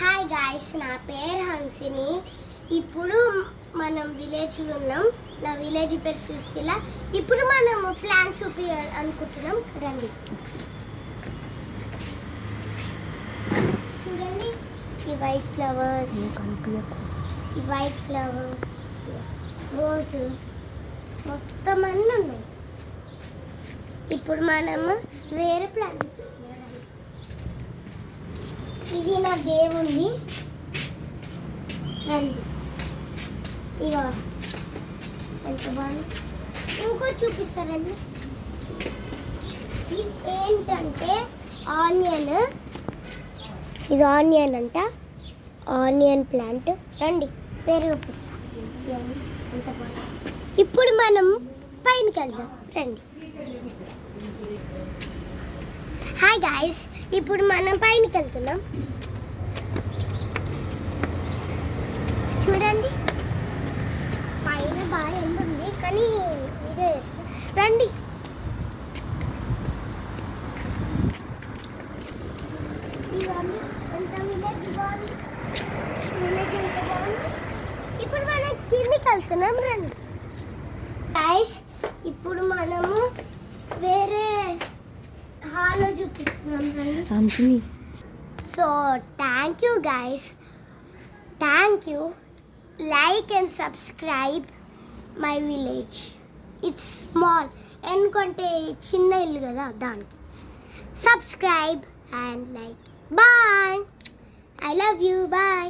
Hi guys, నా పేరు హంసిని. ఇప్పుడు మనం విలేజ్లో ఉన్నాం. నా విలేజ్ పేరు సుశీల. ఇప్పుడు మనం ప్లాన్ చూపించాలి అనుకుంటున్నాం. రండి చూడండి, ఈ వైట్ ఫ్లవర్స్, రోజు మొత్తం అన్నీ ఉన్నాయి. ఇప్పుడు మనము వేరే ప్లాన్, ఇది నా దేవుంది. రండి, ఇగో ఎంత బాగుంది. ఇంకో చూపిస్తారండి. ఇది ఏంటంటే ఆనియన్. ఇది ఆనియన్ అంట, ఆనియన్ ప్లాంట్. రండి పేరు చూపిస్తా. ఎంత బాగుంది. ఇప్పుడు మనం పైనకి వెళ్దాం. రండి. హాయ్ గాయ్స్, ఇప్పుడు మనం పైనకి వెళ్తున్నాం. చూడండి, పైన బాగా ఎండ ఉంది, కానీ ఇదే రండి. ఇవన్నీ ఎంత విలేజ్ బాగుంది, విలేజ్ ఎంత బాగుంది. ఇప్పుడు మనం కిందికి వెళ్తున్నాం. రండి గాయ్స్, ఇప్పుడు మనము వేరే హాల్లో చూపిస్తున్నాం. రండి. So thank you guys, thank you. Like and subscribe my village. It's small, ఎందుకంటే చిన్న ఇల్లు కదా, దానికి subscribe and like. Bye, I love you. Bye.